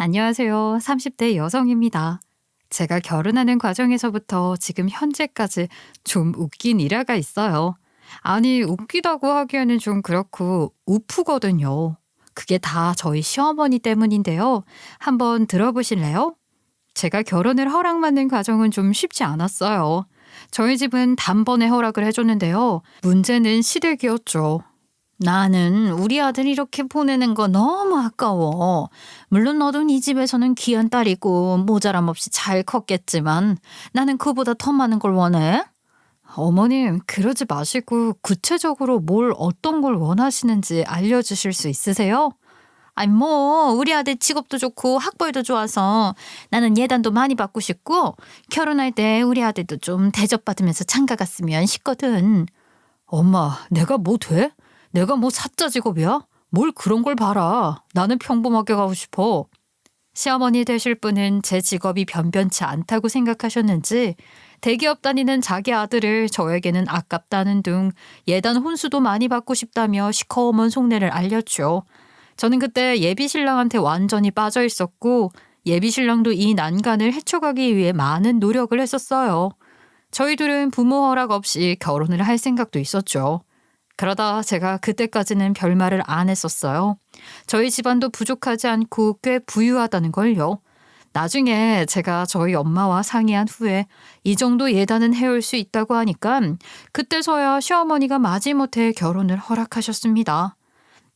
안녕하세요. 30대 여성입니다. 제가 결혼하는 과정에서부터 지금 현재까지 좀 웃긴 일화가 있어요. 아니, 웃기다고 하기에는 좀 그렇고 우프거든요. 그게 다 저희 시어머니 때문인데요. 한번 들어보실래요? 제가 결혼을 허락받는 과정은 좀 쉽지 않았어요. 저희 집은 단번에 허락을 해줬는데요. 문제는 시댁이었죠. 나는 우리 아들 이렇게 보내는 거 너무 아까워. 물론 너도 네 집에서는 귀한 딸이고 모자람 없이 잘 컸겠지만 나는 그보다 더 많은 걸 원해. 어머님, 그러지 마시고 구체적으로 뭘 어떤 걸 원하시는지 알려주실 수 있으세요? 아니 뭐 우리 아들 직업도 좋고 학벌도 좋아서 나는 예단도 많이 받고 싶고 결혼할 때 우리 아들도 좀 대접받으면서 장가 갔으면 싶거든. 엄마, 내가 뭐 돼? 내가 뭐 사짜 직업이야? 뭘 그런 걸 봐라. 나는 평범하게 가고 싶어. 시어머니 되실 분은 제 직업이 변변치 않다고 생각하셨는지 대기업 다니는 자기 아들을 저에게는 아깝다는 둥 예단 혼수도 많이 받고 싶다며 시커먼 속내를 알렸죠. 저는 그때 예비 신랑한테 완전히 빠져 있었고 예비 신랑도 이 난간을 헤쳐가기 위해 많은 노력을 했었어요. 저희들은 부모 허락 없이 결혼을 할 생각도 있었죠. 그러다 제가 그때까지는 별말을 안 했었어요. 저희 집안도 부족하지 않고 꽤 부유하다는 걸요. 나중에 제가 저희 엄마와 상의한 후에 이 정도 예단은 해올 수 있다고 하니까 그때서야 시어머니가 마지못해 결혼을 허락하셨습니다.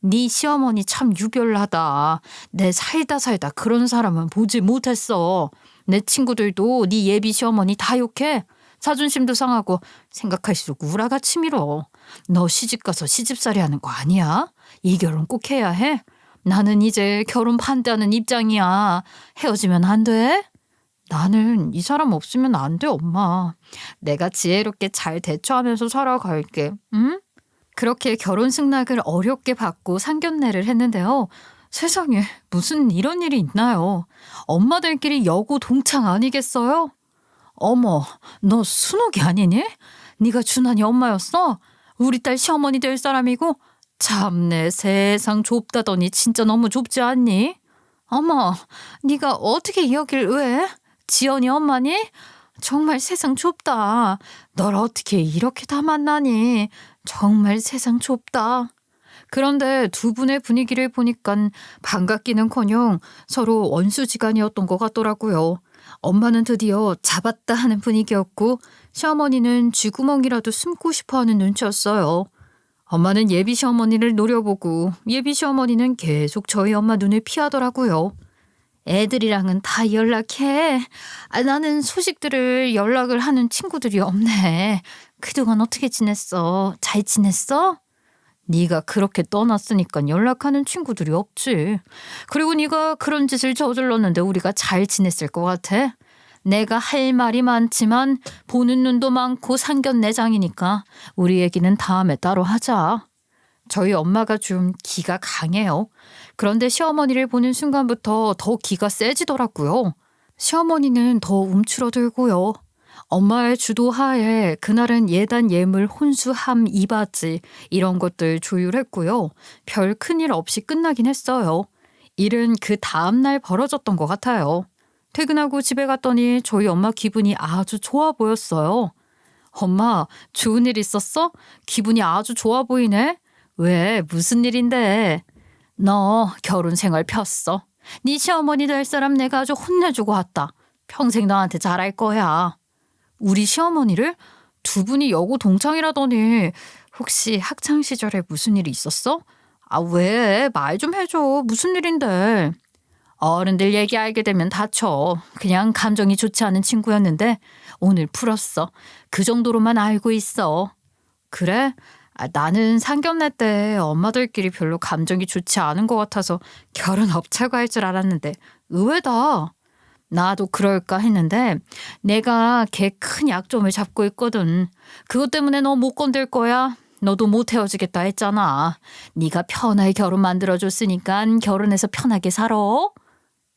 네 시어머니 참 유별나다. 내 살다 그런 사람은 보지 못했어. 내 친구들도 네 예비 시어머니 다 욕해. 자존심도 상하고 생각할수록 우라가 치밀어. 너 시집가서 시집살이 하는 거 아니야? 이 결혼 꼭 해야 해? 나는 이제 결혼 반대하는 입장이야. 헤어지면 안 돼? 나는 이 사람 없으면 안 돼, 엄마. 내가 지혜롭게 잘 대처하면서 살아갈게. 응? 그렇게 결혼 승낙을 어렵게 받고 상견례를 했는데요. 세상에 무슨 이런 일이 있나요? 엄마들끼리 여고 동창 아니겠어요? 어머, 너 순옥이 아니니? 네가 준환이 엄마였어? 우리 딸 시어머니 될 사람이고? 참내 세상 좁다더니 진짜 너무 좁지 않니? 어머, 네가 어떻게 이 여길 왜? 지연이 엄마니? 정말 세상 좁다. 널 어떻게 이렇게 다 만나니? 정말 세상 좁다. 그런데 두 분의 분위기를 보니까 반갑기는커녕 서로 원수지간이었던 것 같더라고요. 엄마는 드디어 잡았다 하는 분위기였고 시어머니는 쥐구멍이라도 숨고 싶어하는 눈치였어요. 엄마는 예비 시어머니를 노려보고 예비 시어머니는 계속 저희 엄마 눈을 피하더라고요. 애들이랑은 다 연락해. 나는 소식들을 연락을 하는 친구들이 없네. 그동안 어떻게 지냈어? 잘 지냈어? 네가 그렇게 떠났으니까 연락하는 친구들이 없지. 그리고 네가 그런 짓을 저질렀는데 우리가 잘 지냈을 것 같아? 내가 할 말이 많지만 보는 눈도 많고 상견례장이니까 우리 얘기는 다음에 따로 하자. 저희 엄마가 좀 기가 강해요. 그런데 시어머니를 보는 순간부터 더 기가 세지더라고요. 시어머니는 더 움츠러들고요. 엄마의 주도하에 그날은 예단 예물 혼수 함 이바지 이런 것들 조율했고요. 별 큰일 없이 끝나긴 했어요. 일은 그 다음날 벌어졌던 것 같아요. 퇴근하고 집에 갔더니 저희 엄마 기분이 아주 좋아 보였어요. 엄마, 좋은 일 있었어? 기분이 아주 좋아 보이네? 왜, 무슨 일인데? 너 결혼 생활 폈어. 네 시어머니 될 사람 내가 아주 혼내주고 왔다. 평생 너한테 잘할 거야. 우리 시어머니를? 두 분이 여고 동창이라더니 혹시 학창 시절에 무슨 일이 있었어? 아, 왜? 말 좀 해줘. 무슨 일인데? 어른들 얘기 알게 되면 다쳐. 그냥 감정이 좋지 않은 친구였는데 오늘 풀었어. 그 정도로만 알고 있어. 그래? 나는 상견례 때 엄마들끼리 별로 감정이 좋지 않은 것 같아서 결혼 업차고 할 줄 알았는데 의외다. 나도 그럴까 했는데 내가 걔 큰 약점을 잡고 있거든. 그것 때문에 너 못 건들 거야. 너도 못 헤어지겠다 했잖아. 네가 편하게 결혼 만들어줬으니까 결혼해서 편하게 살아.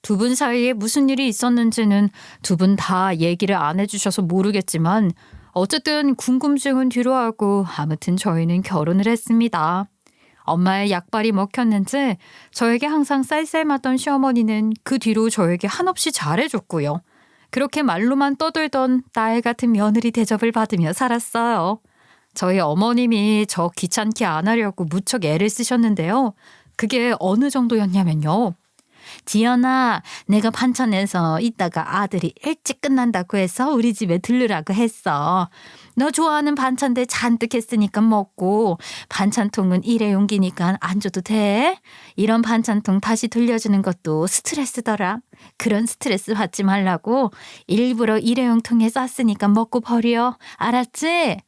두 분 사이에 무슨 일이 있었는지는 두 분 다 얘기를 안 해주셔서 모르겠지만 어쨌든 궁금증은 뒤로 하고 아무튼 저희는 결혼을 했습니다. 엄마의 약발이 먹혔는지 저에게 항상 쌀쌀맞던 시어머니는 그 뒤로 저에게 한없이 잘해줬고요. 그렇게 말로만 떠들던 딸 같은 며느리 대접을 받으며 살았어요. 저희 어머님이 저 귀찮게 안 하려고 무척 애를 쓰셨는데요. 그게 어느 정도였냐면요. 지연아, 내가 반찬해서 이따가 아들이 일찍 끝난다고 해서 우리 집에 들르라고 했어. 너 좋아하는 반찬들 잔뜩 했으니까 먹고 반찬통은 일회용기니까 안 줘도 돼. 이런 반찬통 다시 돌려주는 것도 스트레스더라. 그런 스트레스 받지 말라고 일부러 일회용통에 쌌으니까 먹고 버려. 알았지?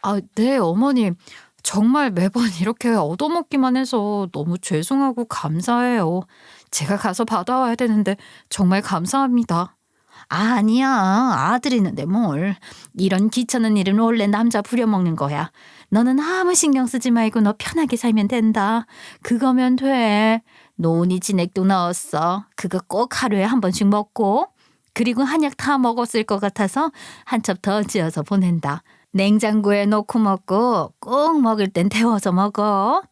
아, 네, 어머님. 정말 매번 이렇게 얻어먹기만 해서 너무 죄송하고 감사해요. 제가 가서 받아와야 되는데 정말 감사합니다. 아니야. 아들 있는데 뭘. 이런 귀찮은 일은 원래 남자 부려먹는 거야. 너는 아무 신경 쓰지 말고 너 편하게 살면 된다. 그거면 돼. 노니 진액도 넣었어. 그거 꼭 하루에 한 번씩 먹고. 그리고 한약 다 먹었을 것 같아서 한 첩 더 지어서 보낸다. 냉장고에 넣고 먹고 꼭 먹을 땐 데워서 먹어.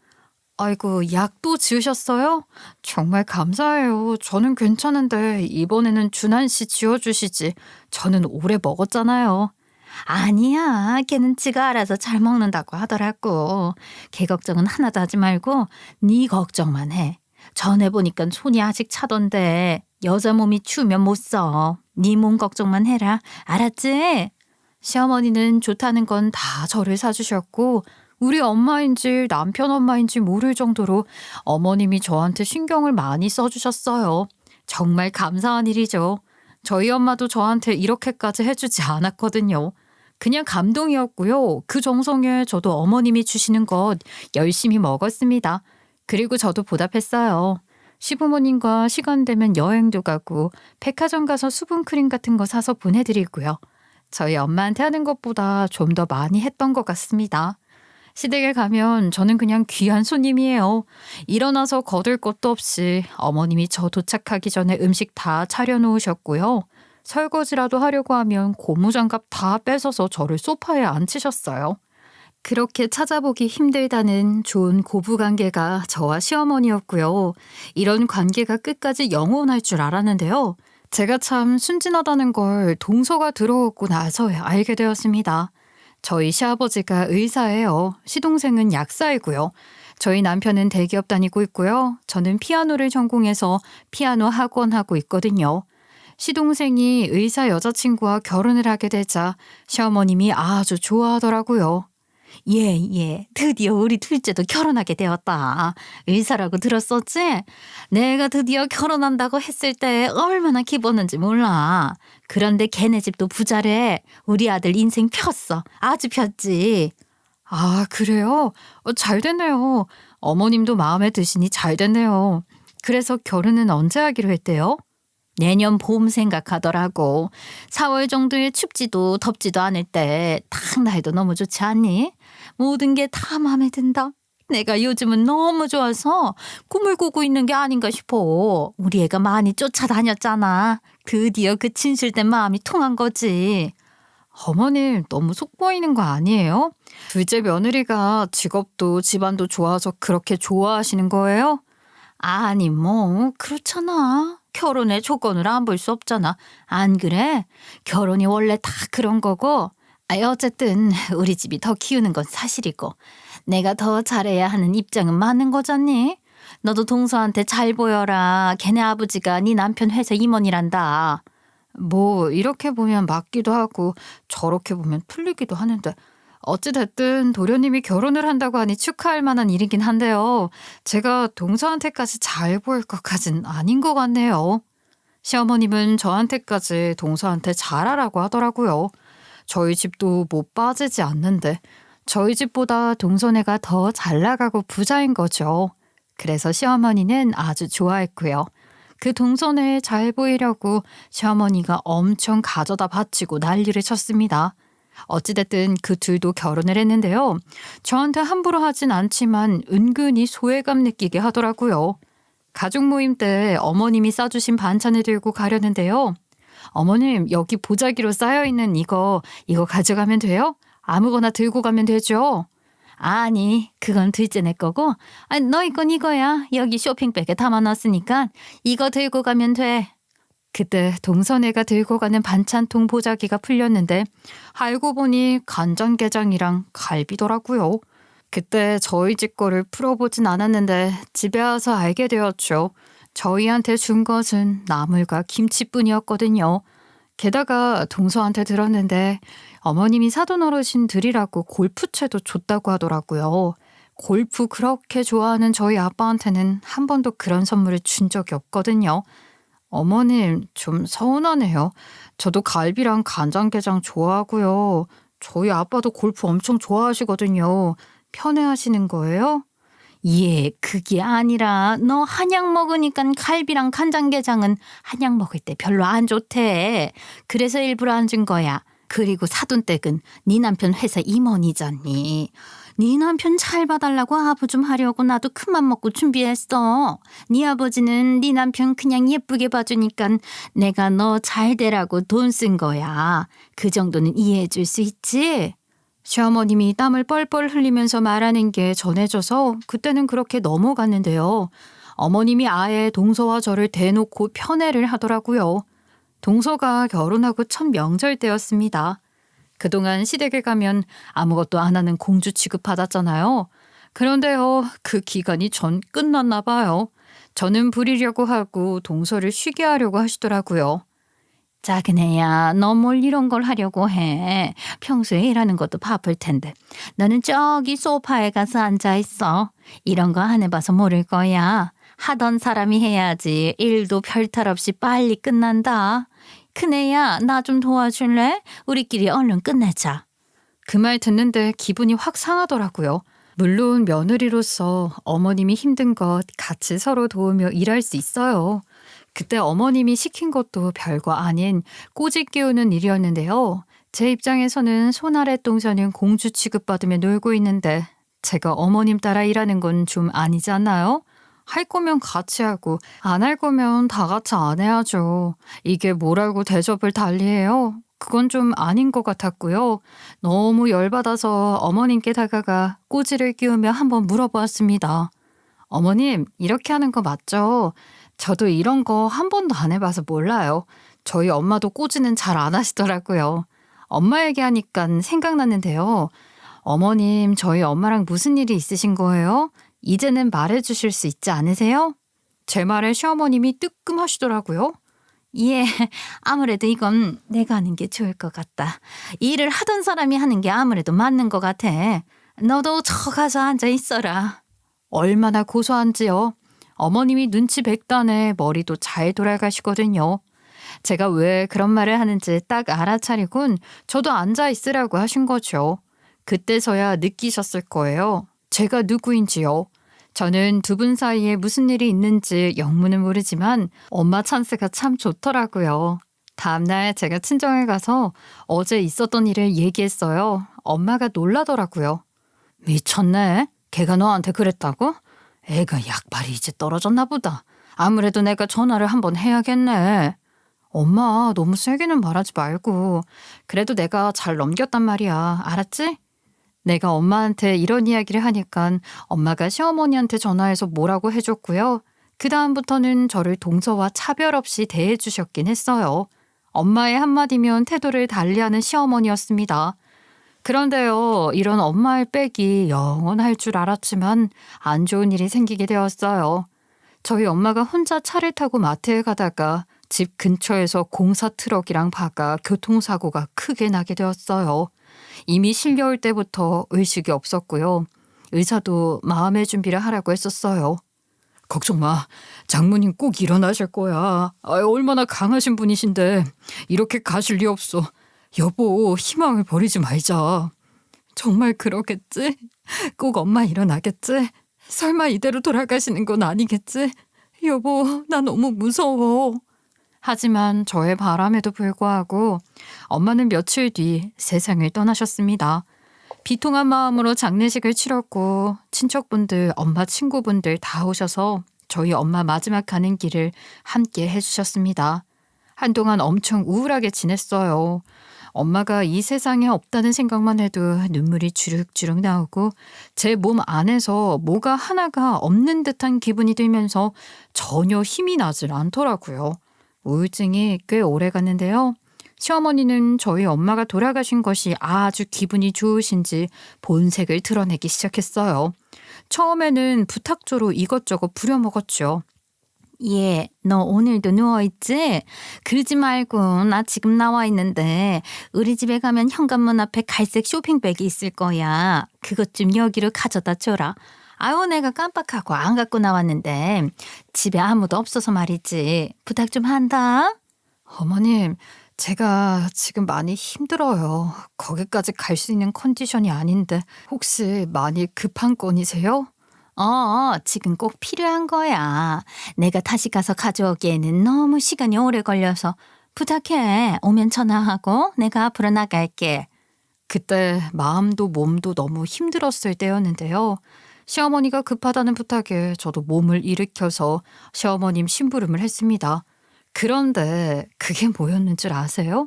아이고, 약도 지으셨어요? 정말 감사해요. 저는 괜찮은데 이번에는 준한 씨 지어주시지. 저는 오래 먹었잖아요. 아니야. 걔는 지가 알아서 잘 먹는다고 하더라고. 걔 걱정은 하나도 하지 말고 네 걱정만 해. 전해보니까 손이 아직 차던데 여자 몸이 추우면 못 써. 네 몸 걱정만 해라. 알았지? 시어머니는 좋다는 건 다 저를 사주셨고 우리 엄마인지 남편 엄마인지 모를 정도로 어머님이 저한테 신경을 많이 써주셨어요. 정말 감사한 일이죠. 저희 엄마도 저한테 이렇게까지 해주지 않았거든요. 그냥 감동이었고요. 그 정성에 저도 어머님이 주시는 것 열심히 먹었습니다. 그리고 저도 보답했어요. 시부모님과 시간 되면 여행도 가고 백화점 가서 수분크림 같은 거 사서 보내드리고요. 저희 엄마한테 하는 것보다 좀 더 많이 했던 것 같습니다. 시댁에 가면 저는 그냥 귀한 손님이에요. 일어나서 거들 것도 없이 어머님이 저 도착하기 전에 음식 다 차려놓으셨고요. 설거지라도 하려고 하면 고무장갑 다 뺏어서 저를 소파에 앉히셨어요. 그렇게 찾아보기 힘들다는 좋은 고부관계가 저와 시어머니였고요. 이런 관계가 끝까지 영원할 줄 알았는데요. 제가 참 순진하다는 걸 동서가 들어오고 나서야 알게 되었습니다. 저희 시아버지가 의사예요. 시동생은 약사이고요. 저희 남편은 대기업 다니고 있고요. 저는 피아노를 전공해서 피아노 학원 하고 있거든요. 시동생이 의사 여자친구와 결혼을 하게 되자 시어머님이 아주 좋아하더라고요. 예, 드디어 우리 둘째도 결혼하게 되었다. 의사라고 들었었지? 내가 드디어 결혼한다고 했을 때 얼마나 기뻤는지 몰라. 그런데 걔네 집도 부자래. 우리 아들 인생 폈어. 아주 폈지. 아, 그래요? 잘 됐네요. 어머님도 마음에 드시니 잘 됐네요. 그래서 결혼은 언제 하기로 했대요? 내년 봄 생각하더라고. 4월 정도에 춥지도 덥지도 않을 때 딱 날도 너무 좋지 않니? 모든 게 다 마음에 든다. 내가 요즘은 너무 좋아서 꿈을 꾸고 있는 게 아닌가 싶어. 우리 애가 많이 쫓아다녔잖아. 드디어 그 진실된 마음이 통한 거지. 어머님 너무 속 보이는 거 아니에요? 둘째 며느리가 직업도 집안도 좋아서 그렇게 좋아하시는 거예요? 아니 뭐 그렇잖아. 결혼의 조건을 안 볼 수 없잖아. 안 그래? 결혼이 원래 다 그런 거고. 어쨌든 우리 집이 더 키우는 건 사실이고 내가 더 잘해야 하는 입장은 맞는 거잖니? 너도 동서한테 잘 보여라. 걔네 아버지가 네 남편 회사 임원이란다. 뭐 이렇게 보면 맞기도 하고 저렇게 보면 틀리기도 하는데 어찌됐든 도련님이 결혼을 한다고 하니 축하할 만한 일이긴 한데요. 제가 동서한테까지 잘 보일 것까진 아닌 것 같네요. 시어머님은 저한테까지 동서한테 잘하라고 하더라고요. 저희 집도 못 빠지지 않는데 저희 집보다 동서네가 더 잘 나가고 부자인 거죠. 그래서 시어머니는 아주 좋아했고요. 그 동서네에 잘 보이려고 시어머니가 엄청 가져다 바치고 난리를 쳤습니다. 어찌됐든 그 둘도 결혼을 했는데요. 저한테 함부로 하진 않지만 은근히 소외감 느끼게 하더라고요. 가족 모임 때 어머님이 싸주신 반찬을 들고 가려는데요. 어머님, 여기 보자기로 쌓여있는 이거 가져가면 돼요? 아무거나 들고 가면 되죠? 아니, 그건 둘째 내 거고, 너희 건 이거야. 여기 쇼핑백에 담아놨으니까 이거 들고 가면 돼. 그때 동선애가 들고 가는 반찬통 보자기가 풀렸는데 알고 보니 간장게장이랑 갈비더라고요. 그때 저희 집 거를 풀어보진 않았는데 집에 와서 알게 되었죠. 저희한테 준 것은 나물과 김치뿐이었거든요. 게다가 동서한테 들었는데 어머님이 사돈 어르신들이라고 골프채도 줬다고 하더라고요. 골프 그렇게 좋아하는 저희 아빠한테는 한 번도 그런 선물을 준 적이 없거든요. 어머님, 좀 서운하네요. 저도 갈비랑 간장게장 좋아하고요. 저희 아빠도 골프 엄청 좋아하시거든요. 편애하시는 거예요? 예, 그게 아니라 너 한약 먹으니까 갈비랑 간장게장은 한약 먹을 때 별로 안 좋대. 그래서 일부러 안 준 거야. 그리고 사돈댁은 네 남편 회사 임원이잖니. 네 남편 잘 봐달라고 아부 좀 하려고 나도 큰맘 먹고 준비했어. 네 아버지는 네 남편 그냥 예쁘게 봐주니까 내가 너 잘 되라고 돈 쓴 거야. 그 정도는 이해해 줄 수 있지? 시어머님이 땀을 뻘뻘 흘리면서 말하는 게 전해져서 그때는 그렇게 넘어갔는데요. 어머님이 아예 동서와 저를 대놓고 편애를 하더라고요. 동서가 결혼하고 첫 명절 때였습니다. 그동안 시댁에 가면 아무것도 안 하는 공주 취급받았잖아요. 그런데요, 그 기간이 전 끝났나 봐요. 저는 부리려고 하고 동서를 쉬게 하려고 하시더라고요. 작은 애야, 너 뭘 이런 걸 하려고 해. 평소에 일하는 것도 바쁠 텐데. 너는 저기 소파에 가서 앉아 있어. 이런 거 안 해봐서 모를 거야. 하던 사람이 해야지 일도 별탈 없이 빨리 끝난다. 큰애야, 나 좀 도와줄래? 우리끼리 얼른 끝내자. 그 말 듣는데 기분이 확 상하더라고요. 물론 며느리로서 어머님이 힘든 것 같이 서로 도우며 일할 수 있어요. 그때 어머님이 시킨 것도 별거 아닌 꼬집 깨우는 일이었는데요. 제 입장에서는 손아래 동서는 공주 취급받으며 놀고 있는데 제가 어머님 따라 일하는 건 좀 아니지 않나요? 할 거면 같이 하고 안 할 거면 다 같이 안 해야죠. 이게 뭐라고 대접을 달리해요? 그건 좀 아닌 것 같았고요. 너무 열받아서 어머님께 다가가 꼬지를 끼우며 한번 물어보았습니다. 어머님, 이렇게 하는 거 맞죠? 저도 이런 거 한 번도 안 해봐서 몰라요. 저희 엄마도 꼬지는 잘 안 하시더라고요. 엄마 얘기하니까 생각났는데요. 어머님, 저희 엄마랑 무슨 일이 있으신 거예요? 이제는 말해주실 수 있지 않으세요? 제 말에 시어머님이 뜨끔하시더라고요. 예, 아무래도 이건 내가 하는 게 좋을 것 같다. 일을 하던 사람이 하는 게 아무래도 맞는 것 같아. 너도 저 가서 앉아 있어라. 얼마나 고소한지요. 어머님이 눈치 백단에 머리도 잘 돌아가시거든요. 제가 왜 그런 말을 하는지 딱 알아차리곤 저도 앉아 있으라고 하신 거죠. 그때서야 느끼셨을 거예요. 제가 누구인지요. 저는 두 분 사이에 무슨 일이 있는지 영문은 모르지만 엄마 찬스가 참 좋더라고요. 다음날 제가 친정에 가서 어제 있었던 일을 얘기했어요. 엄마가 놀라더라고요. 미쳤네? 걔가 너한테 그랬다고? 애가 약발이 이제 떨어졌나 보다. 아무래도 내가 전화를 한번 해야겠네. 엄마, 너무 세게는 말하지 말고. 그래도 내가 잘 넘겼단 말이야. 알았지? 내가 엄마한테 이런 이야기를 하니까 엄마가 시어머니한테 전화해서 뭐라고 해줬고요. 그 다음부터는 저를 동서와 차별 없이 대해주셨긴 했어요. 엄마의 한마디면 태도를 달리하는 시어머니였습니다. 그런데요, 이런 엄마의 빽이 영원할 줄 알았지만 안 좋은 일이 생기게 되었어요. 저희 엄마가 혼자 차를 타고 마트에 가다가 집 근처에서 공사 트럭이랑 박아 교통사고가 크게 나게 되었어요. 이미 실려올 때부터 의식이 없었고요. 의사도 마음의 준비를 하라고 했었어요. 걱정 마. 장모님 꼭 일어나실 거야. 얼마나 강하신 분이신데 이렇게 가실 리 없어. 여보, 희망을 버리지 말자. 정말 그러겠지? 꼭 엄마 일어나겠지? 설마 이대로 돌아가시는 건 아니겠지? 여보, 나 너무 무서워. 하지만 저의 바람에도 불구하고 엄마는 며칠 뒤 세상을 떠나셨습니다. 비통한 마음으로 장례식을 치렀고 친척분들, 엄마 친구분들 다 오셔서 저희 엄마 마지막 가는 길을 함께 해주셨습니다. 한동안 엄청 우울하게 지냈어요. 엄마가 이 세상에 없다는 생각만 해도 눈물이 주룩주룩 나오고 제 몸 안에서 뭐가 하나가 없는 듯한 기분이 들면서 전혀 힘이 나질 않더라고요. 우울증이 꽤 오래 갔는데요. 시어머니는 저희 엄마가 돌아가신 것이 아주 기분이 좋으신지 본색을 드러내기 시작했어요. 처음에는 부탁조로 이것저것 부려먹었죠. 얘, 너 오늘도 누워있지? 그러지 말고 나 지금 나와 있는데 우리 집에 가면 현관문 앞에 갈색 쇼핑백이 있을 거야. 그것 좀 여기로 가져다 줘라. 아유, 내가 깜빡하고 안 갖고 나왔는데 집에 아무도 없어서 말이지. 부탁 좀 한다. 어머님, 제가 지금 많이 힘들어요. 거기까지 갈 수 있는 컨디션이 아닌데 혹시 많이 급한 건이세요? 지금 꼭 필요한 거야. 내가 다시 가서 가져오기에는 너무 시간이 오래 걸려서 부탁해. 오면 전화하고 내가 앞으로 나갈게. 그때 마음도 몸도 너무 힘들었을 때였는데요. 시어머니가 급하다는 부탁에 저도 몸을 일으켜서 시어머님 심부름을 했습니다. 그런데 그게 뭐였는 줄 아세요?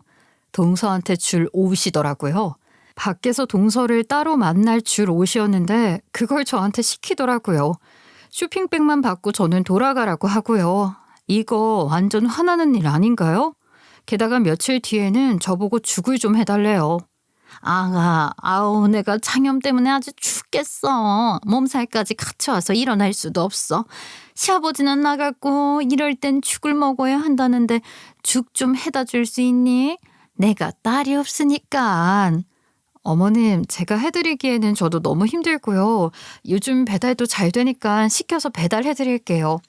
동서한테 줄 옷이더라고요. 밖에서 동서를 따로 만날 줄 옷이었는데 그걸 저한테 시키더라고요. 쇼핑백만 받고 저는 돌아가라고 하고요. 이거 완전 화나는 일 아닌가요? 게다가 며칠 뒤에는 저보고 죽을 좀 해달래요. 아우, 내가 장염 때문에 아주 죽겠어. 몸살까지 갖춰와서 일어날 수도 없어. 시아버지는 나갔고 이럴 땐 죽을 먹어야 한다는데 죽 좀 해다 줄 수 있니? 내가 딸이 없으니까. 어머님, 제가 해드리기에는 저도 너무 힘들고요. 요즘 배달도 잘 되니까 시켜서 배달해드릴게요.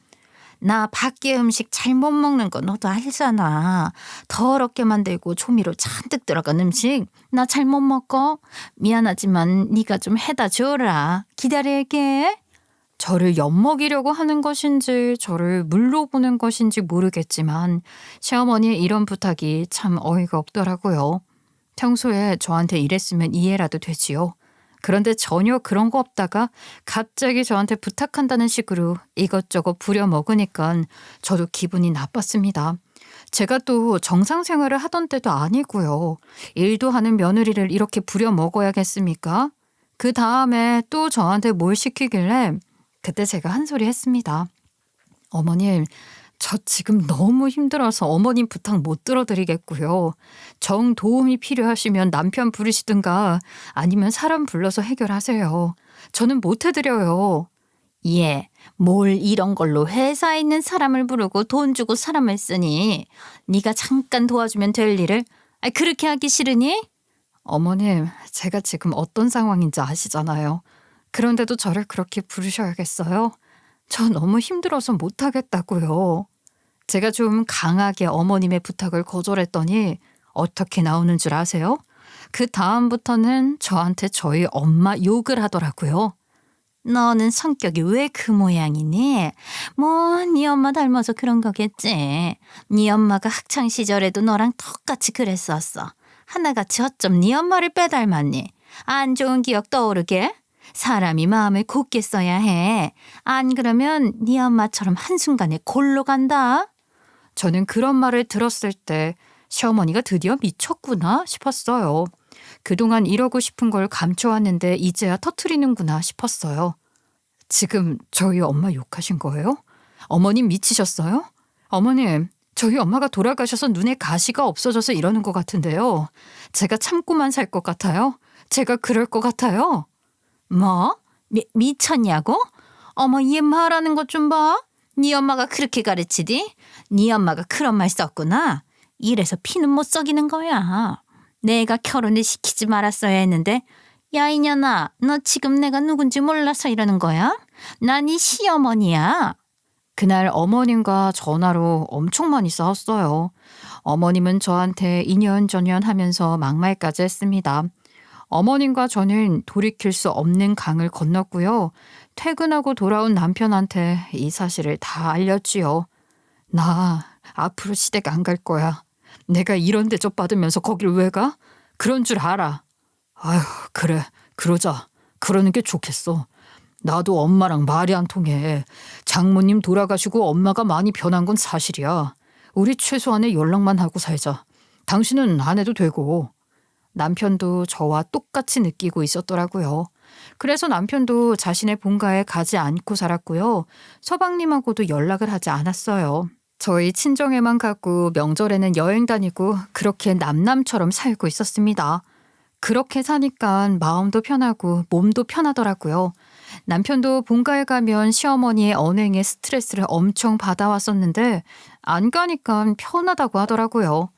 나 밖에 음식 잘 못 먹는 거 너도 알잖아. 더럽게 만들고 조미료 잔뜩 들어간 음식 나 잘 못 먹고. 미안하지만 네가 좀 해다 줘라. 기다릴게. 저를 엿먹이려고 하는 것인지 저를 물로 보는 것인지 모르겠지만 시어머니의 이런 부탁이 참 어이가 없더라고요. 평소에 저한테 이랬으면 이해라도 되지요. 그런데 전혀 그런 거 없다가 갑자기 저한테 부탁한다는 식으로 이것저것 부려먹으니까 저도 기분이 나빴습니다. 제가 또 정상 생활을 하던 때도 아니고요. 일도 하는 며느리를 이렇게 부려먹어야겠습니까? 그 다음에 또 저한테 뭘 시키길래 그때 제가 한 소리 했습니다. 어머님, 저 지금 너무 힘들어서 어머님 부탁 못 들어드리겠고요. 정 도움이 필요하시면 남편 부르시든가 아니면 사람 불러서 해결하세요. 저는 못 해드려요. 예, 뭘 이런 걸로 회사에 있는 사람을 부르고 돈 주고 사람을 쓰니? 네가 잠깐 도와주면 될 일을 그렇게 하기 싫으니? 어머님, 제가 지금 어떤 상황인지 아시잖아요. 그런데도 저를 그렇게 부르셔야겠어요? 저 너무 힘들어서 못하겠다고요. 제가 좀 강하게 어머님의 부탁을 거절했더니 어떻게 나오는 줄 아세요? 그 다음부터는 저한테 저희 엄마 욕을 하더라고요. 너는 성격이 왜 그 모양이니? 뭐 네 엄마 닮아서 그런 거겠지. 네 엄마가 학창 시절에도 너랑 똑같이 그랬었어. 하나같이 어쩜 네 엄마를 빼닮았니? 안 좋은 기억 떠오르게? 사람이 마음을 곧게 써야 해. 안 그러면 네 엄마처럼 한순간에 골로 간다. 저는 그런 말을 들었을 때 시어머니가 드디어 미쳤구나 싶었어요. 그동안 이러고 싶은 걸 감춰왔는데 이제야 터트리는구나 싶었어요. 지금 저희 엄마 욕하신 거예요? 어머님 미치셨어요? 어머님, 저희 엄마가 돌아가셔서 눈에 가시가 없어져서 이러는 것 같은데요. 제가 참고만 살 것 같아요? 제가 그럴 것 같아요? 뭐? 미쳤냐고? 어머, 얘 말하는 것 좀 봐. 네 엄마가 그렇게 가르치디? 네 엄마가 그런 말 썼구나. 이래서 피는 못 썩이는 거야. 내가 결혼을 시키지 말았어야 했는데 야 이년아, 너 지금 내가 누군지 몰라서 이러는 거야? 난 이 시어머니야. 그날 어머님과 전화로 엄청 많이 싸웠어요. 어머님은 저한테 이년저년 하면서 막말까지 했습니다. 어머님과 저는 돌이킬 수 없는 강을 건넜고요. 퇴근하고 돌아온 남편한테 이 사실을 다 알렸지요. 나 앞으로 시댁 안 갈 거야. 내가 이런 대접 받으면서 거길 왜 가? 그런 줄 알아. 아휴, 그래. 그러자. 그러는 게 좋겠어. 나도 엄마랑 말이 안 통해. 장모님 돌아가시고 엄마가 많이 변한 건 사실이야. 우리 최소한의 연락만 하고 살자. 당신은 안 해도 되고. 남편도 저와 똑같이 느끼고 있었더라고요. 그래서 남편도 자신의 본가에 가지 않고 살았고요. 서방님하고도 연락을 하지 않았어요. 저희 친정에만 가고 명절에는 여행 다니고 그렇게 남남처럼 살고 있었습니다. 그렇게 사니까 마음도 편하고 몸도 편하더라고요. 남편도 본가에 가면 시어머니의 언행에 스트레스를 엄청 받아왔었는데 안 가니까 편하다고 하더라고요.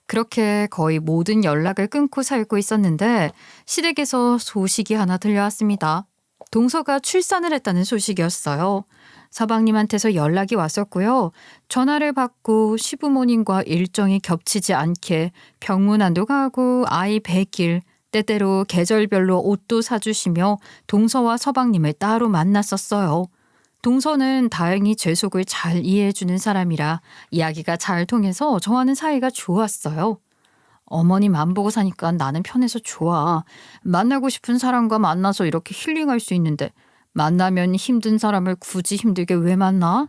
그렇게 거의 모든 연락을 끊고 살고 있었는데 시댁에서 소식이 하나 들려왔습니다. 동서가 출산을 했다는 소식이었어요. 서방님한테서 연락이 왔었고요. 전화를 받고 시부모님과 일정이 겹치지 않게 병문안도 가고 아이 100일, 때때로 계절별로 옷도 사주시며 동서와 서방님을 따로 만났었어요. 동서는 다행히 제 속을 잘 이해해주는 사람이라 이야기가 잘 통해서 저와는 사이가 좋았어요. 어머님 안 보고 사니까 나는 편해서 좋아. 만나고 싶은 사람과 만나서 이렇게 힐링할 수 있는데 만나면 힘든 사람을 굳이 힘들게 왜 만나?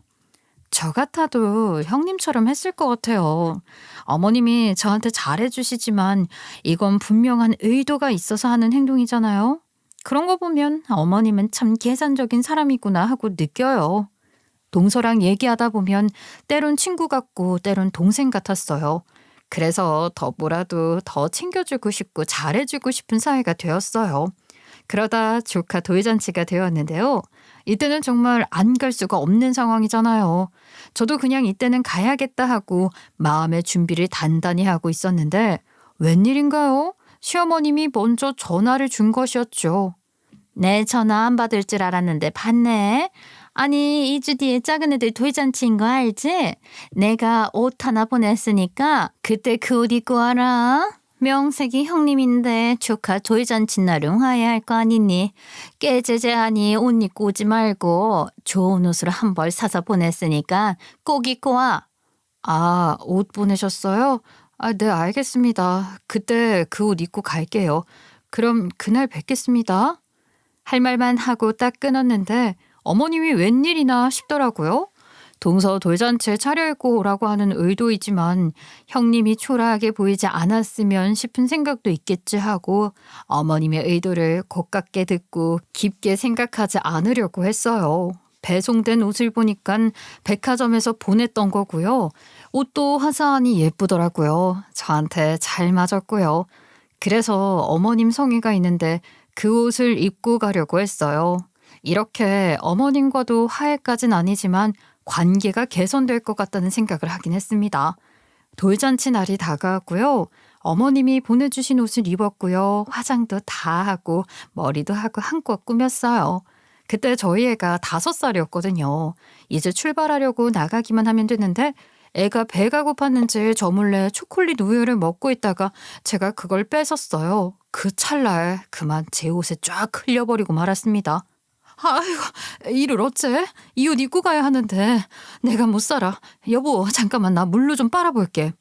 저 같아도 형님처럼 했을 것 같아요. 어머님이 저한테 잘해주시지만 이건 분명한 의도가 있어서 하는 행동이잖아요. 그런 거 보면 어머님은 참 계산적인 사람이구나 하고 느껴요. 동서랑 얘기하다 보면 때론 친구 같고 때론 동생 같았어요. 그래서 더 뭐라도 더 챙겨주고 싶고 잘해주고 싶은 사이가 되었어요. 그러다 조카 돌잔치가 되었는데요. 이때는 정말 안 갈 수가 없는 상황이잖아요. 저도 그냥 이때는 가야겠다 하고 마음의 준비를 단단히 하고 있었는데 웬일인가요? 시어머님이 먼저 전화를 준 것이었죠. 내 전화 안 받을 줄 알았는데 받네. 아니 2주 뒤에 작은 애들 돌잔치인 거 알지? 내가 옷 하나 보냈으니까 그때 그 옷 입고 와라. 명색이 형님인데 조카 돌잔치 날은 화해할 거 아니니. 깨제제하니 옷 입고 오지 말고 좋은 옷으로 한 벌 사서 보냈으니까 꼭 입고 와. 아, 옷 보내셨어요? 아, 네, 알겠습니다. 그때 그 옷 입고 갈게요. 그럼 그날 뵙겠습니다. 할 말만 하고 딱 끊었는데 어머님이 웬일이나 싶더라고요. 동서 돌잔치에 차려입고 오라고 하는 의도이지만 형님이 초라하게 보이지 않았으면 싶은 생각도 있겠지 하고 어머님의 의도를 고깝게 듣고 깊게 생각하지 않으려고 했어요. 배송된 옷을 보니까 백화점에서 보냈던 거고요. 옷도 화사하니 예쁘더라고요. 저한테 잘 맞았고요. 그래서 어머님 성의가 있는데 그 옷을 입고 가려고 했어요. 이렇게 어머님과도 화해까진 아니지만 관계가 개선될 것 같다는 생각을 하긴 했습니다. 돌잔치 날이 다가왔고요. 어머님이 보내주신 옷을 입었고요. 화장도 다 하고 머리도 하고 한껏 꾸몄어요. 그때 저희 애가 5살이었거든요. 이제 출발하려고 나가기만 하면 되는데 애가 배가 고팠는지 저 몰래 초콜릿 우유를 먹고 있다가 제가 그걸 뺏었어요. 그 찰나에 그만 제 옷에 쫙 흘려버리고 말았습니다. 아이고, 이를 어째? 이 옷 입고 가야 하는데 내가 못 살아. 여보, 잠깐만 나 물로 좀 빨아볼게.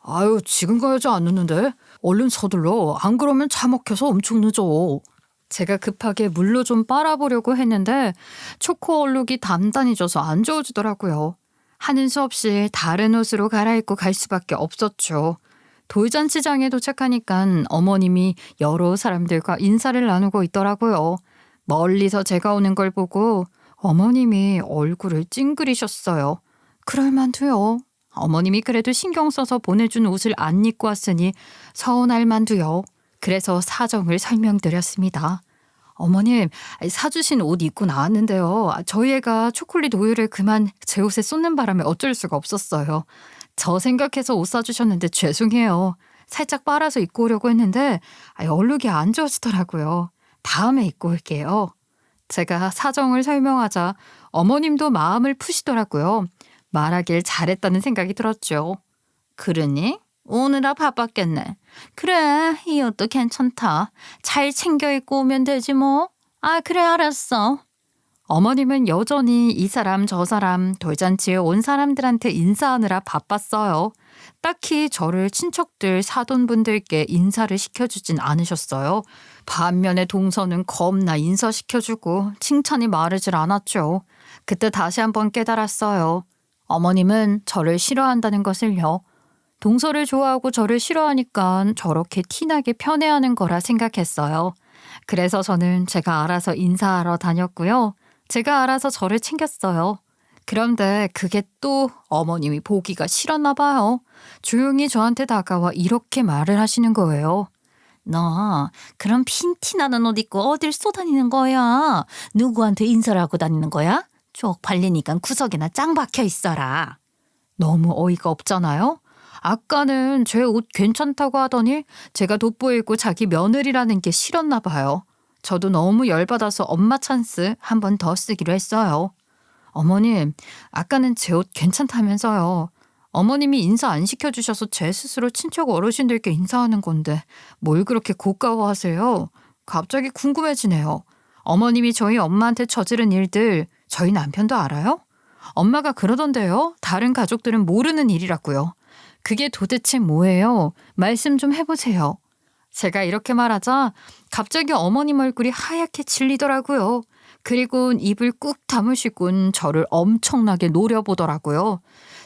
아유, 지금 가야지 않는데. 얼른 서둘러. 안 그러면 차 막혀서 엄청 늦어. 제가 급하게 물로 좀 빨아보려고 했는데 초코 얼룩이 단단히 져서 안 저어지더라고요. 하는 수 없이 다른 옷으로 갈아입고 갈 수밖에 없었죠. 돌잔치장에 도착하니까 어머님이 여러 사람들과 인사를 나누고 있더라고요. 멀리서 제가 오는 걸 보고 어머님이 얼굴을 찡그리셨어요. 그럴만도요. 어머님이 그래도 신경 써서 보내준 옷을 안 입고 왔으니 서운할 만도요. 그래서 사정을 설명드렸습니다. 어머님, 사주신 옷 입고 나왔는데요. 저희 애가 초콜릿 우유를 그만 제 옷에 쏟는 바람에 어쩔 수가 없었어요. 저 생각해서 옷 사주셨는데 죄송해요. 살짝 빨아서 입고 오려고 했는데 얼룩이 안 지워지더라고요. 다음에 입고 올게요. 제가 사정을 설명하자 어머님도 마음을 푸시더라고요. 말하길 잘했다는 생각이 들었죠. 그러니? 오느라 바빴겠네. 그래, 이 옷도 괜찮다. 잘 챙겨 입고 오면 되지 뭐. 아, 그래, 알았어. 어머님은 여전히 이 사람 저 사람 돌잔치에 온 사람들한테 인사하느라 바빴어요. 딱히 저를 친척들 사돈분들께 인사를 시켜주진 않으셨어요. 반면에 동서는 겁나 인사시켜주고 칭찬이 마르질 않았죠. 그때 다시 한번 깨달았어요. 어머님은 저를 싫어한다는 것을요. 동서를 좋아하고 저를 싫어하니까 저렇게 티나게 편애하는 거라 생각했어요. 그래서 저는 제가 알아서 인사하러 다녔고요. 제가 알아서 저를 챙겼어요. 그런데 그게 또 어머님이 보기가 싫었나 봐요. 조용히 저한테 다가와 이렇게 말을 하시는 거예요. 너 그런 핀티나는 옷 입고 어딜 쏘다니는 거야? 누구한테 인사를 하고 다니는 거야? 쪽팔리니까 구석에나 짱 박혀 있어라. 너무 어이가 없잖아요? 아까는 제 옷 괜찮다고 하더니 제가 돋보이고 자기 며느리라는 게 싫었나 봐요. 저도 너무 열받아서 엄마 찬스 한 번 더 쓰기로 했어요. 어머님, 아까는 제 옷 괜찮다면서요. 어머님이 인사 안 시켜주셔서 제 스스로 친척 어르신들께 인사하는 건데 뭘 그렇게 고가워하세요? 갑자기 궁금해지네요. 어머님이 저희 엄마한테 저지른 일들 저희 남편도 알아요? 엄마가 그러던데요. 다른 가족들은 모르는 일이라고요. 그게 도대체 뭐예요? 말씀 좀 해보세요. 제가 이렇게 말하자 갑자기 어머님 얼굴이 하얗게 질리더라고요. 그리고 입을 꾹 다무시곤 저를 엄청나게 노려보더라고요.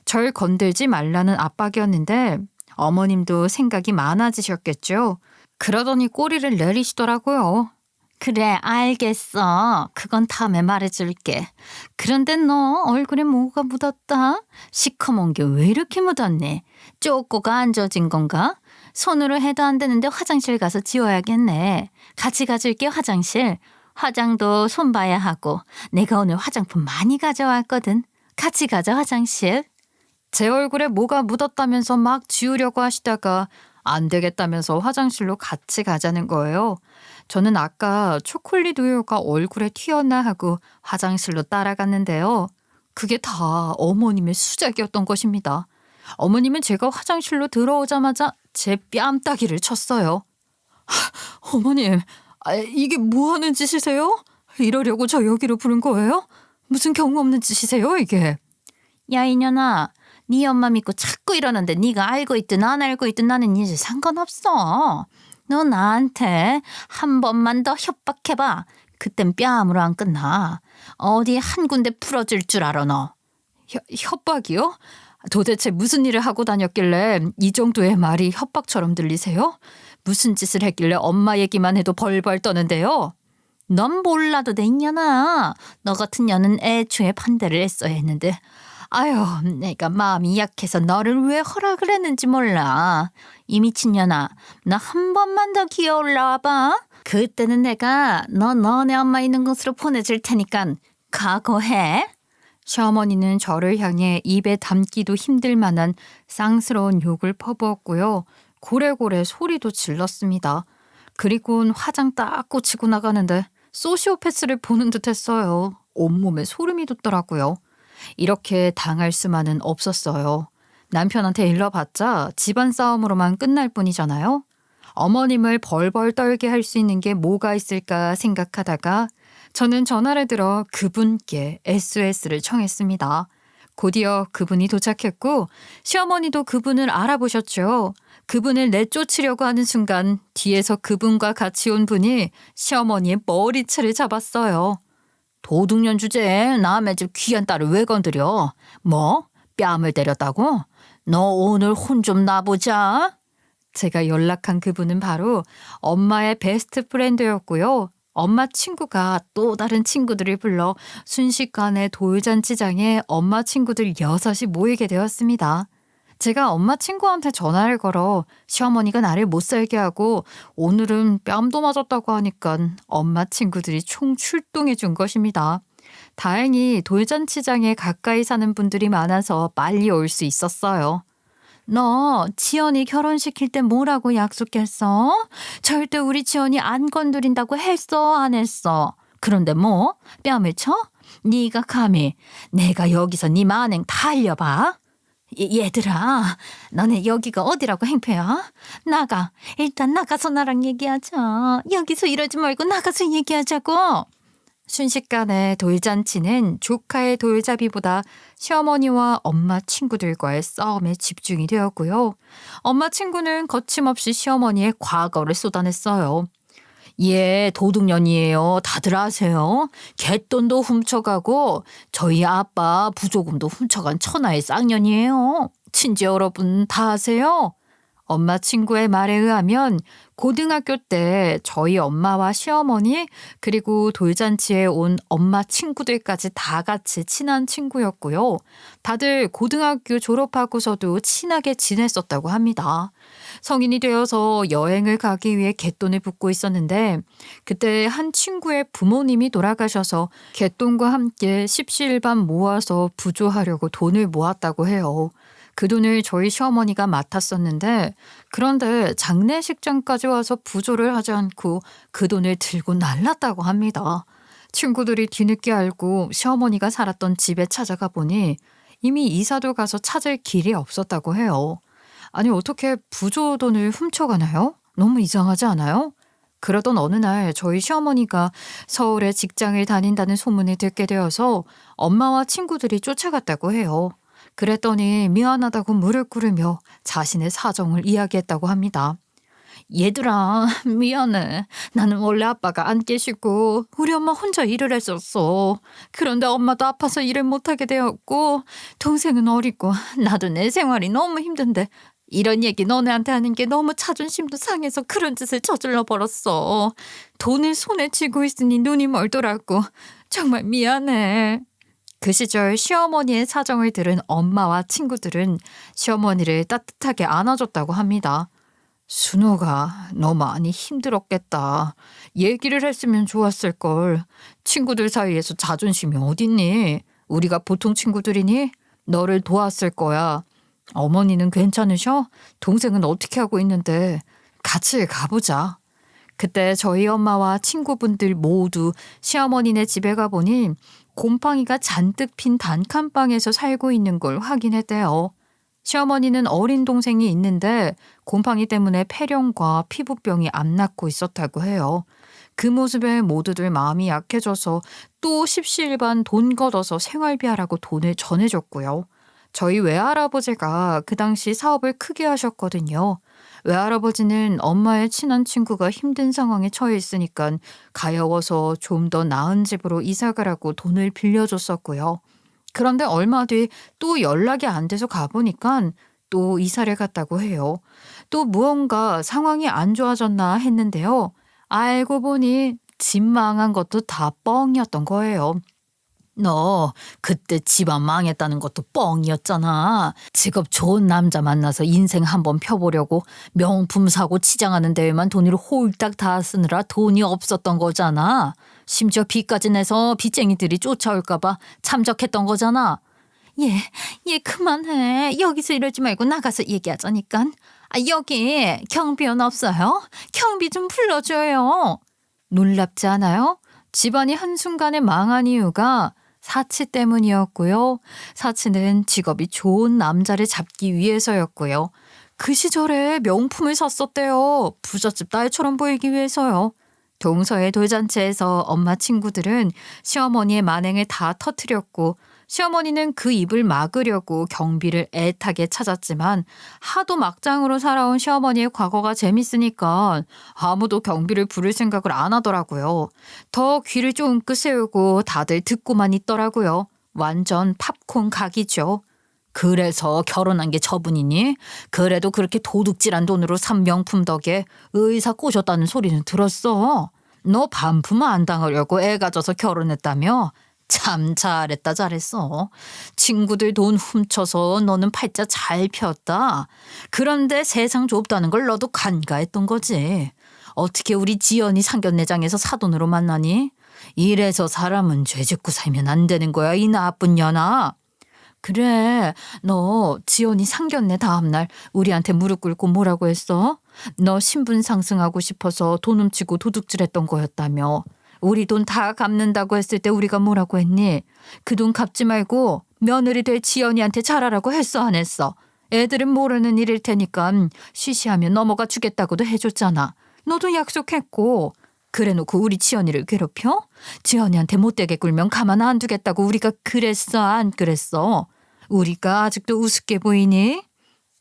절 건들지 말라는 압박이었는데 어머님도 생각이 많아지셨겠죠. 그러더니 꼬리를 내리시더라고요. 그래, 알겠어. 그건 다음에 말해줄게. 그런데 너 얼굴에 뭐가 묻었다? 시커먼 게 왜 이렇게 묻었니? 쪼꼬가 안 젖은 건가? 손으로 해도 안 되는데 화장실 가서 지워야겠네. 같이 가줄게, 화장실. 화장도 손 봐야 하고 내가 오늘 화장품 많이 가져왔거든. 같이 가자, 화장실. 제 얼굴에 뭐가 묻었다면서 막 지우려고 하시다가 안 되겠다면서 화장실로 같이 가자는 거예요. 저는 아까 초콜릿 우유가 얼굴에 튀었나 하고 화장실로 따라갔는데요. 그게 다 어머님의 수작이었던 것입니다. 어머님은 제가 화장실로 들어오자마자 제 뺨따기를 쳤어요. 어머님, 이게 뭐 하는 짓이세요? 이러려고 저 여기로 부른 거예요? 무슨 경우 없는 짓이세요, 이게? 야, 이년아. 네 엄마 믿고 자꾸 이러는데 네가 알고 있든 안 알고 있든 나는 이제 상관없어. 너 나한테 한 번만 더 협박해봐. 그땐 뺨으로 안 끝나. 어디 한 군데 풀어줄 줄 알아 너. 협박이요? 도대체 무슨 일을 하고 다녔길래 이 정도의 말이 협박처럼 들리세요? 무슨 짓을 했길래 엄마 얘기만 해도 벌벌 떠는데요? 넌 몰라도 돼, 이년아. 너 같은 년은 애초에 반대를 했어야 했는데 아유, 내가 마음이 약해서 너를 왜 허락을 했는지 몰라. 이 미친년아, 나 한 번만 더 기어 올라와봐. 그때는 내가 너네 엄마 있는 곳으로 보내줄 테니까 각오해. 시어머니는 저를 향해 입에 담기도 힘들 만한 쌍스러운 욕을 퍼부었고요. 고래고래 소리도 질렀습니다. 그리곤 화장 딱 고치고 나가는데 소시오패스를 보는 듯 했어요. 온몸에 소름이 돋더라고요. 이렇게 당할 수만은 없었어요. 남편한테 일러봤자 집안 싸움으로만 끝날 뿐이잖아요. 어머님을 벌벌 떨게 할 수 있는 게 뭐가 있을까 생각하다가 저는 전화를 들어 그분께 SOS를 청했습니다. 곧이어 그분이 도착했고 시어머니도 그분을 알아보셨죠. 그분을 내쫓으려고 하는 순간 뒤에서 그분과 같이 온 분이 시어머니의 머리채를 잡았어요. 도둑년 주제에 남의 집 귀한 딸을 왜 건드려? 뭐? 뺨을 때렸다고? 너 오늘 혼 좀 나보자. 제가 연락한 그분은 바로 엄마의 베스트 프렌드였고요. 엄마 친구가 또 다른 친구들을 불러 순식간에 돌잔치장에 엄마 친구들 6이 모이게 되었습니다. 제가 엄마 친구한테 전화를 걸어 시어머니가 나를 못 살게 하고 오늘은 뺨도 맞았다고 하니까 엄마 친구들이 총 출동해 준 것입니다. 다행히 돌잔치장에 가까이 사는 분들이 많아서 빨리 올 수 있었어요. 너 지연이 결혼시킬 때 뭐라고 약속했어? 절대 우리 지연이 안 건드린다고 했어, 안 했어? 그런데 뭐? 뺨을 쳐? 네가 감히 내가 여기서 네 만행 다 알려봐? 얘들아, 너네 여기가 어디라고 행패야? 나가. 일단 나가서 나랑 얘기하자. 여기서 이러지 말고 나가서 얘기하자고. 순식간에 돌잔치는 조카의 돌잡이보다 시어머니와 엄마 친구들과의 싸움에 집중이 되었고요. 엄마 친구는 거침없이 시어머니의 과거를 쏟아냈어요. 얘 도둑년이에요. 다들 아세요? 갯돈도 훔쳐가고 저희 아빠 부조금도 훔쳐간 천하의 쌍년이에요. 친지 여러분 다 아세요? 엄마 친구의 말에 의하면 고등학교 때 저희 엄마와 시어머니 그리고 돌잔치에 온 엄마 친구들까지 다 같이 친한 친구였고요. 다들 고등학교 졸업하고서도 친하게 지냈었다고 합니다. 성인이 되어서 여행을 가기 위해 갯돈을 붓고 있었는데 그때 한 친구의 부모님이 돌아가셔서 갯돈과 함께 십시일반 모아서 부조하려고 돈을 모았다고 해요. 그 돈을 저희 시어머니가 맡았었는데 그런데 장례식장까지 와서 부조를 하지 않고 그 돈을 들고 날랐다고 합니다. 친구들이 뒤늦게 알고 시어머니가 살았던 집에 찾아가 보니 이미 이사도 가서 찾을 길이 없었다고 해요. 아니 어떻게 부조 돈을 훔쳐가나요? 너무 이상하지 않아요? 그러던 어느 날 저희 시어머니가 서울에 직장을 다닌다는 소문을 듣게 되어서 엄마와 친구들이 쫓아갔다고 해요. 그랬더니 미안하다고 무릎 꿇으며 자신의 사정을 이야기했다고 합니다. 얘들아, 미안해. 나는 원래 아빠가 안 계시고 우리 엄마 혼자 일을 했었어. 그런데 엄마도 아파서 일을 못하게 되었고 동생은 어리고 나도 내 생활이 너무 힘든데 이런 얘기 너네한테 하는 게 너무 자존심도 상해서 그런 짓을 저질러 버렸어. 돈을 손에 쥐고 있으니 눈이 멀더라고. 정말 미안해. 그 시절 시어머니의 사정을 들은 엄마와 친구들은 시어머니를 따뜻하게 안아줬다고 합니다. 순호가 너 많이 힘들었겠다. 얘기를 했으면 좋았을걸. 친구들 사이에서 자존심이 어딨니? 우리가 보통 친구들이니? 너를 도왔을 거야. 어머니는 괜찮으셔? 동생은 어떻게 하고 있는데? 같이 가보자. 그때 저희 엄마와 친구분들 모두 시어머니네 집에 가보니 곰팡이가 잔뜩 핀 단칸방에서 살고 있는 걸 확인했대요. 시어머니는 어린 동생이 있는데 곰팡이 때문에 폐렴과 피부병이 안 낫고 있었다고 해요. 그 모습에 모두들 마음이 약해져서 또 십시일반 돈 걷어서 생활비 하라고 돈을 전해줬고요. 저희 외할아버지가 그 당시 사업을 크게 하셨거든요. 외할아버지는 엄마의 친한 친구가 힘든 상황에 처해 있으니까 가여워서 좀 더 나은 집으로 이사 가라고 돈을 빌려줬었고요. 그런데 얼마 뒤 또 연락이 안 돼서 가보니까 또 이사를 갔다고 해요. 또 무언가 상황이 안 좋아졌나 했는데요. 알고 보니 집 망한 것도 다 뻥이었던 거예요. 너 그때 집안 망했다는 것도 뻥이었잖아. 직업 좋은 남자 만나서 인생 한번 펴보려고 명품 사고 치장하는 데에만 돈을 홀딱 다 쓰느라 돈이 없었던 거잖아. 심지어 빚까지 내서 빚쟁이들이 쫓아올까 봐 참적했던 거잖아. 얘 그만해. 여기서 이러지 말고 나가서 얘기하자니까. 여기 경비원 없어요? 경비 좀 불러줘요. 놀랍지 않아요? 집안이 한순간에 망한 이유가 사치 때문이었고요. 사치는 직업이 좋은 남자를 잡기 위해서였고요. 그 시절에 명품을 샀었대요. 부잣집 딸처럼 보이기 위해서요. 동서의 돌잔치에서 엄마 친구들은 시어머니의 만행을 다 터뜨렸고 시어머니는 그 입을 막으려고 경비를 애타게 찾았지만 하도 막장으로 살아온 시어머니의 과거가 재밌으니까 아무도 경비를 부를 생각을 안 하더라고요. 더 귀를 쫑긋 세우고 다들 듣고만 있더라고요. 완전 팝콘 각이죠. 그래서 결혼한 게 저분이니? 그래도 그렇게 도둑질한 돈으로 산 명품 덕에 의사 꼬셨다는 소리는 들었어. 너 반품 안 당하려고 애 가져서 결혼했다며? 참 잘했어. 친구들 돈 훔쳐서 너는 팔자 잘 폈다. 그런데 세상 좁다는 걸 너도 간과했던 거지. 어떻게 우리 지연이 상견례장에서 사돈으로 만나니? 이래서 사람은 죄 짓고 살면 안 되는 거야, 이 나쁜 년아. 그래, 너 지연이 상견례 다음날 우리한테 무릎 꿇고 뭐라고 했어? 너 신분 상승하고 싶어서 돈 훔치고 도둑질했던 거였다며. 우리 돈 다 갚는다고 했을 때 우리가 뭐라고 했니? 그 돈 갚지 말고 며느리 될 지연이한테 잘하라고 했어 안 했어? 애들은 모르는 일일 테니까 쉬쉬하면 넘어가 주겠다고도 해줬잖아. 너도 약속했고. 그래놓고 우리 지연이를 괴롭혀? 지연이한테 못되게 굴면 가만 안 두겠다고 우리가 그랬어 안 그랬어? 우리가 아직도 우습게 보이니?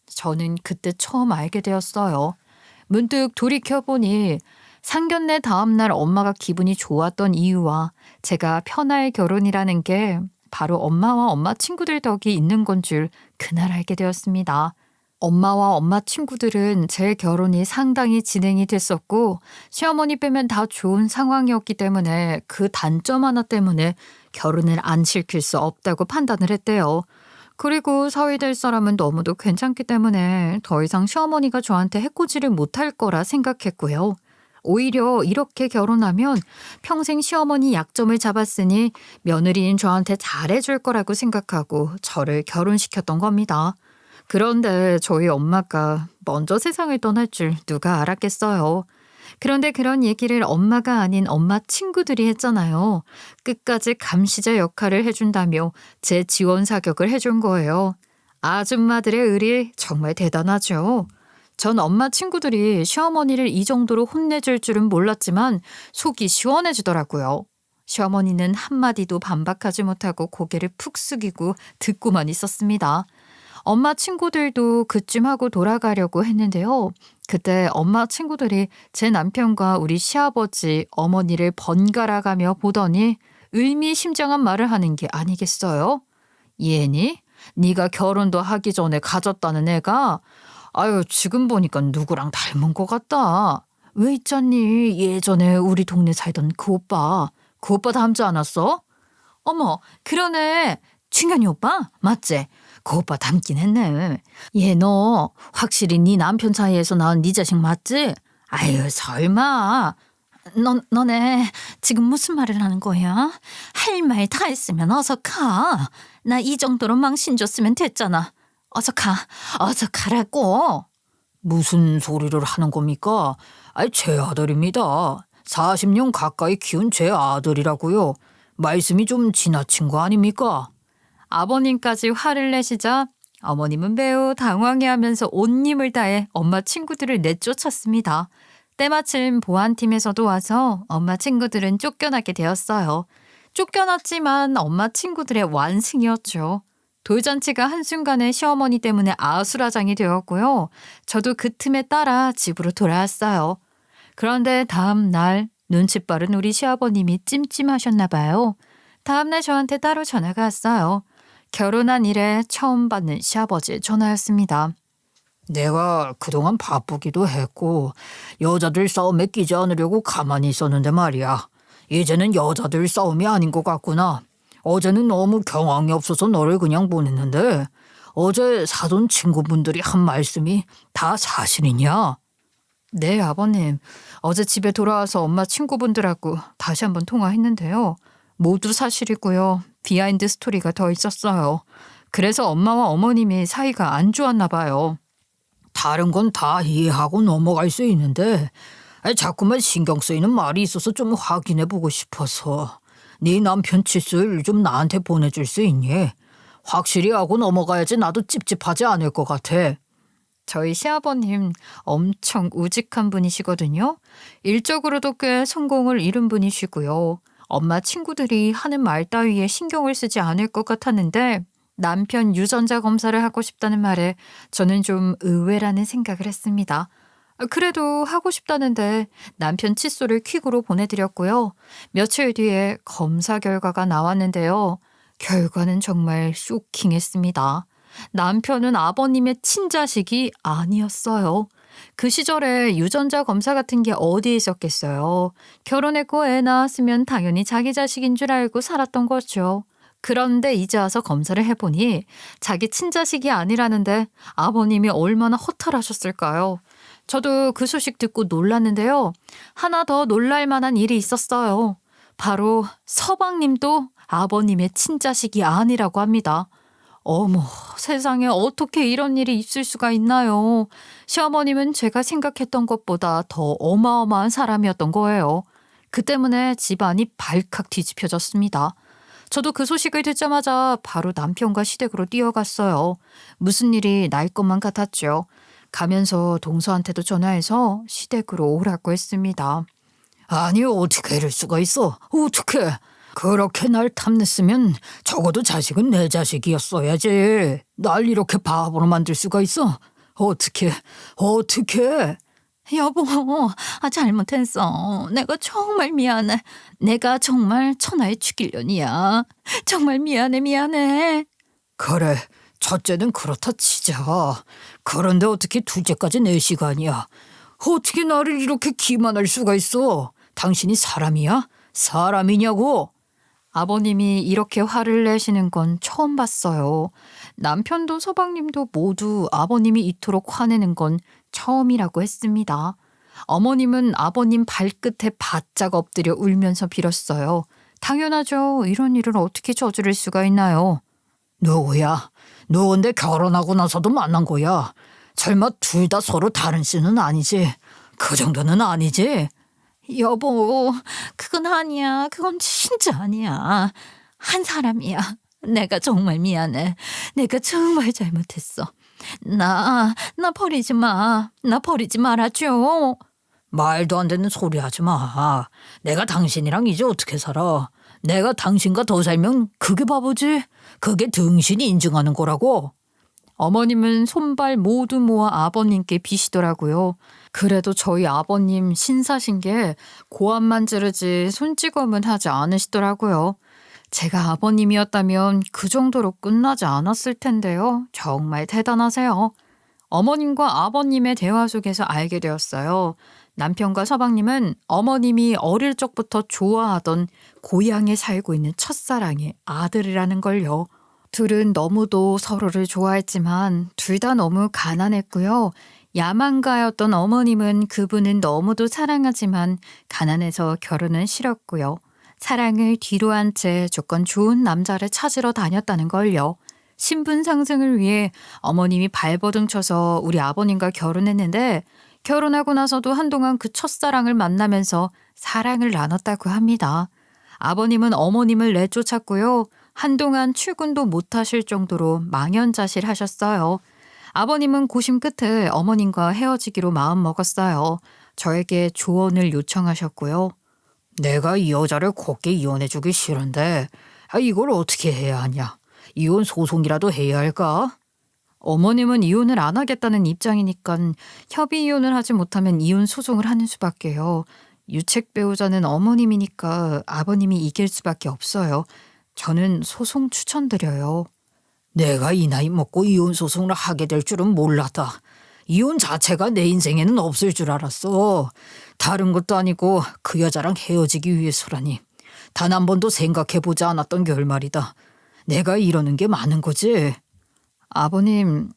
저는 그때 처음 알게 되었어요. 문득 돌이켜보니 상견례 다음 날 엄마가 기분이 좋았던 이유와 제가 편할 결혼이라는 게 바로 엄마와 엄마 친구들 덕이 있는 건 줄 그날 알게 되었습니다. 엄마와 엄마 친구들은 제 결혼이 상당히 진행이 됐었고 시어머니 빼면 다 좋은 상황이었기 때문에 그 단점 하나 때문에 결혼을 안 시킬 수 없다고 판단을 했대요. 그리고 사위 될 사람은 너무도 괜찮기 때문에 더 이상 시어머니가 저한테 해코지를 못할 거라 생각했고요. 오히려 이렇게 결혼하면 평생 시어머니 약점을 잡았으니 며느리인 저한테 잘해줄 거라고 생각하고 저를 결혼시켰던 겁니다. 그런데 저희 엄마가 먼저 세상을 떠날 줄 누가 알았겠어요. 그런데 그런 얘기를 엄마가 아닌 엄마 친구들이 했잖아요. 끝까지 감시자 역할을 해준다며 제 지원 사격을 해준 거예요. 아줌마들의 의리 정말 대단하죠. 전 엄마 친구들이 시어머니를 이 정도로 혼내줄 줄은 몰랐지만 속이 시원해지더라고요. 시어머니는 한마디도 반박하지 못하고 고개를 푹 숙이고 듣고만 있었습니다. 엄마 친구들도 그쯤 하고 돌아가려고 했는데요. 그때 엄마 친구들이 제 남편과 우리 시아버지, 어머니를 번갈아 가며 보더니 의미심장한 말을 하는 게 아니겠어요? 얘니? 네가 결혼도 하기 전에 가졌다는 애가 아유 지금 보니까 누구랑 닮은 것 같다. 왜 있잖니 예전에 우리 동네 살던 그 오빠 닮지 않았어? 어머 그러네 충현이 오빠 맞지? 그 오빠 닮긴 했네. 얘 너 확실히 네 남편 사이에서 낳은 네 자식 맞지? 아유 설마. 너네 지금 무슨 말을 하는 거야? 할 말 다 했으면 어서 가. 나 이 정도로 망신 줬으면 됐잖아. 어서 가. 어서 가라고. 무슨 소리를 하는 겁니까? 아이 제 아들입니다. 40년 가까이 키운 제 아들이라고요. 말씀이 좀 지나친 거 아닙니까? 아버님까지 화를 내시자 어머님은 매우 당황해하면서 온 힘을 다해 엄마 친구들을 내쫓았습니다. 때마침 보안팀에서도 와서 엄마 친구들은 쫓겨나게 되었어요. 쫓겨났지만 엄마 친구들의 완승이었죠. 돌잔치가 한순간에 시어머니 때문에 아수라장이 되었고요. 저도 그 틈에 따라 집으로 돌아왔어요. 그런데 다음 날 눈치 빠른 우리 시아버님이 찜찜하셨나 봐요. 다음 날 저한테 따로 전화가 왔어요. 결혼한 이래 처음 받는 시아버지의 전화였습니다. 내가 그동안 바쁘기도 했고 여자들 싸움에 끼지 않으려고 가만히 있었는데 말이야. 이제는 여자들 싸움이 아닌 것 같구나. 어제는 너무 경황이 없어서 너를 그냥 보냈는데 어제 사돈 친구분들이 한 말씀이 다 사실이냐? 네 아버님. 어제 집에 돌아와서 엄마 친구분들하고 다시 한번 통화했는데요. 모두 사실이고요. 비하인드 스토리가 더 있었어요. 그래서 엄마와 어머님이 사이가 안 좋았나 봐요. 다른 건 다 이해하고 넘어갈 수 있는데 자꾸만 신경 쓰이는 말이 있어서 좀 확인해 보고 싶어서 네 남편 칫솔 좀 나한테 보내줄 수 있니? 확실히 하고 넘어가야지 나도 찝찝하지 않을 것 같아. 저희 시아버님 엄청 우직한 분이시거든요. 일적으로도 꽤 성공을 이룬 분이시고요. 엄마 친구들이 하는 말 따위에 신경을 쓰지 않을 것 같았는데 남편 유전자 검사를 하고 싶다는 말에 저는 좀 의외라는 생각을 했습니다. 그래도 하고 싶다는데 남편 칫솔을 퀵으로 보내드렸고요. 며칠 뒤에 검사 결과가 나왔는데요. 결과는 정말 쇼킹했습니다. 남편은 아버님의 친자식이 아니었어요. 그 시절에 유전자 검사 같은 게 어디에 있었겠어요. 결혼했고 애 낳았으면 당연히 자기 자식인 줄 알고 살았던 거죠. 그런데 이제 와서 검사를 해보니 자기 친자식이 아니라는데 아버님이 얼마나 허탈하셨을까요? 저도 그 소식 듣고 놀랐는데요. 하나 더 놀랄 만한 일이 있었어요. 바로 서방님도 아버님의 친자식이 아니라고 합니다. 어머, 세상에 어떻게 이런 일이 있을 수가 있나요? 시어머님은 제가 생각했던 것보다 더 어마어마한 사람이었던 거예요. 그 때문에 집안이 발칵 뒤집혀졌습니다. 저도 그 소식을 듣자마자 바로 남편과 시댁으로 뛰어갔어요. 무슨 일이 날 것만 같았죠. 가면서 동서한테도 전화해서 시댁으로 오라고 했습니다. 아니 어떻게 이럴 수가 있어? 어떻게? 그렇게 날 탐냈으면 적어도 자식은 내 자식이었어야지. 날 이렇게 바보로 만들 수가 있어? 어떻게? 여보, 잘못했어. 내가 정말 미안해. 내가 정말 천하의 죽일년이야. 정말 미안해. 그래, 첫째는 그렇다 치자. 그런데 어떻게 둘째까지 내 시간이야? 어떻게 나를 이렇게 기만할 수가 있어? 당신이 사람이야? 사람이냐고? 아버님이 이렇게 화를 내시는 건 처음 봤어요. 남편도 서방님도 모두 아버님이 이토록 화내는 건 처음이라고 했습니다. 어머님은 아버님 발끝에 바짝 엎드려 울면서 빌었어요. 당연하죠. 이런 일을 어떻게 저지를 수가 있나요? 누구야? 누군데 결혼하고 나서도 만난 거야? 설마 둘 다 서로 다른 씨는 아니지? 그 정도는 아니지? 여보, 그건 아니야. 그건 진짜 아니야. 한 사람이야. 내가 정말 미안해. 내가 정말 잘못했어. 나 버리지 마. 나 버리지 말아줘. 말도 안 되는 소리 하지 마. 내가 당신이랑 이제 어떻게 살아? 내가 당신과 더 살면 그게 바보지? 그게 등신이 인증하는 거라고? 어머님은 손발 모두 모아 아버님께 비시더라고요. 그래도 저희 아버님 신사신 게 고함만 지르지 손찌검은 하지 않으시더라고요. 제가 아버님이었다면 그 정도로 끝나지 않았을 텐데요. 정말 대단하세요. 어머님과 아버님의 대화 속에서 알게 되었어요. 남편과 서방님은 어머님이 어릴 적부터 좋아하던 고향에 살고 있는 첫사랑의 아들이라는 걸요. 둘은 너무도 서로를 좋아했지만 둘 다 너무 가난했고요. 야망가였던 어머님은 그분은 너무도 사랑하지만 가난해서 결혼은 싫었고요. 사랑을 뒤로 한 채 조건 좋은 남자를 찾으러 다녔다는 걸요. 신분 상승을 위해 어머님이 발버둥 쳐서 우리 아버님과 결혼했는데 결혼하고 나서도 한동안 그 첫사랑을 만나면서 사랑을 나눴다고 합니다. 아버님은 어머님을 내쫓았고요. 한동안 출근도 못하실 정도로 망연자실하셨어요. 아버님은 고심 끝에 어머님과 헤어지기로 마음먹었어요. 저에게 조언을 요청하셨고요. 내가 이 여자를 곱게 이혼해주기 싫은데 이걸 어떻게 해야 하냐? 이혼 소송이라도 해야 할까? 어머님은 이혼을 안 하겠다는 입장이니까 협의 이혼을 하지 못하면 이혼 소송을 하는 수밖에요. 유책 배우자는 어머님이니까 아버님이 이길 수밖에 없어요. 저는 소송 추천드려요. 내가 이 나이 먹고 이혼 소송을 하게 될 줄은 몰랐다. 이혼 자체가 내 인생에는 없을 줄 알았어. 다른 것도 아니고 그 여자랑 헤어지기 위해서라니. 단 한 번도 생각해보지 않았던 결말이다. 내가 이러는 게 많은 거지. 아버님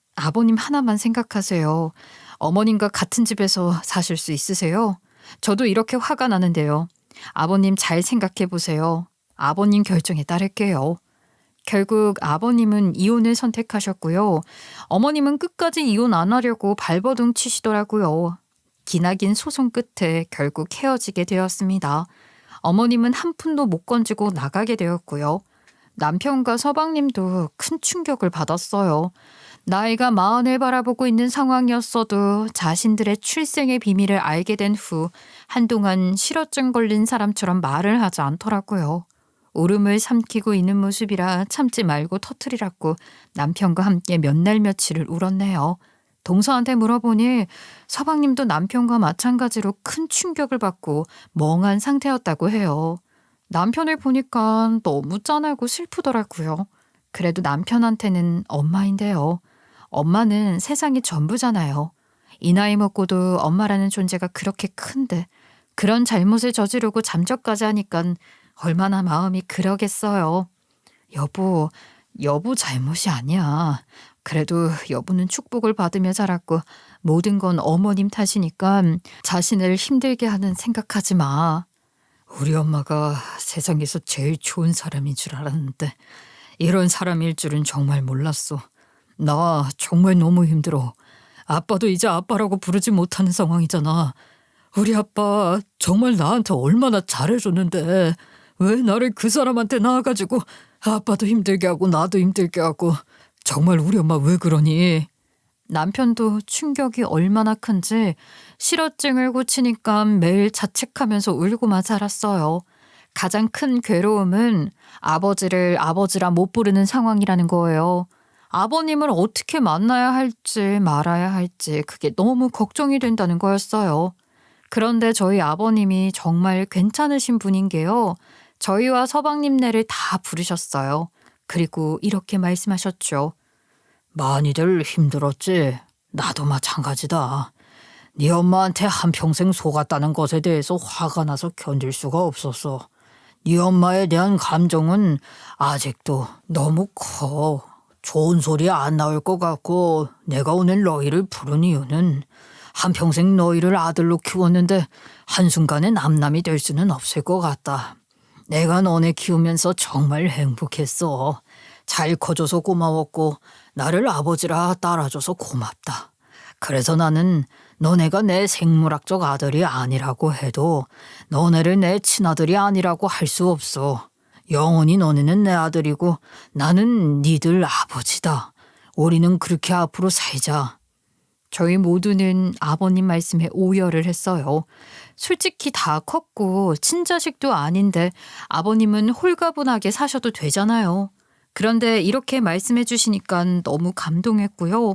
하나만 생각하세요. 어머님과 같은 집에서 사실 수 있으세요? 저도 이렇게 화가 나는데요. 아버님 잘 생각해 보세요. 아버님 결정에 따를게요. 결국 아버님은 이혼을 선택하셨고요. 어머님은 끝까지 이혼 안 하려고 발버둥 치시더라고요. 기나긴 소송 끝에 결국 헤어지게 되었습니다. 어머님은 한 푼도 못 건지고 나가게 되었고요. 남편과 서방님도 큰 충격을 받았어요. 나이가 마흔을 바라보고 있는 상황이었어도 자신들의 출생의 비밀을 알게 된 후 한동안 실어증 걸린 사람처럼 말을 하지 않더라고요. 울음을 삼키고 있는 모습이라 참지 말고 터트리라고 남편과 함께 몇 날 며칠을 울었네요. 동서한테 물어보니 서방님도 남편과 마찬가지로 큰 충격을 받고 멍한 상태였다고 해요. 남편을 보니까 너무 짠하고 슬프더라고요. 그래도 남편한테는 엄마인데요. 엄마는 세상이 전부잖아요. 이 나이 먹고도 엄마라는 존재가 그렇게 큰데 그런 잘못을 저지르고 잠적까지 하니까 얼마나 마음이 그러겠어요. 여보 잘못이 아니야. 그래도 여보는 축복을 받으며 자랐고 모든 건 어머님 탓이니까 자신을 힘들게 하는 생각하지 마. 우리 엄마가 세상에서 제일 좋은 사람인 줄 알았는데 이런 사람일 줄은 정말 몰랐어. 나 정말 너무 힘들어. 아빠도 이제 아빠라고 부르지 못하는 상황이잖아. 우리 아빠 정말 나한테 얼마나 잘해줬는데 왜 나를 그 사람한테 낳아가지고 아빠도 힘들게 하고 나도 힘들게 하고. 정말 우리 엄마 왜 그러니? 남편도 충격이 얼마나 큰지 실어증을 고치니까 매일 자책하면서 울고만 살았어요. 가장 큰 괴로움은 아버지를 아버지라 못 부르는 상황이라는 거예요. 아버님을 어떻게 만나야 할지 말아야 할지 그게 너무 걱정이 된다는 거였어요. 그런데 저희 아버님이 정말 괜찮으신 분인 게요. 저희와 서방님네를 다 부르셨어요. 그리고 이렇게 말씀하셨죠. 많이들 힘들었지. 나도 마찬가지다. 네 엄마한테 한평생 속았다는 것에 대해서 화가 나서 견딜 수가 없었어. 네 엄마에 대한 감정은 아직도 너무 커. 좋은 소리 안 나올 것 같고 내가 오늘 너희를 부른 이유는 한평생 너희를 아들로 키웠는데 한순간에 남남이 될 수는 없을 것 같다. 내가 너네 키우면서 정말 행복했어. 잘 커줘서 고마웠고 나를 아버지라 따라줘서 고맙다. 그래서 나는 너네가 내 생물학적 아들이 아니라고 해도 너네를 내 친아들이 아니라고 할 수 없어. 영원히 너네는 내 아들이고 나는 니들 아버지다. 우리는 그렇게 앞으로 살자. 저희 모두는 아버님 말씀에 오열을 했어요. 솔직히 다 컸고 친자식도 아닌데 아버님은 홀가분하게 사셔도 되잖아요. 그런데 이렇게 말씀해 주시니까 너무 감동했고요.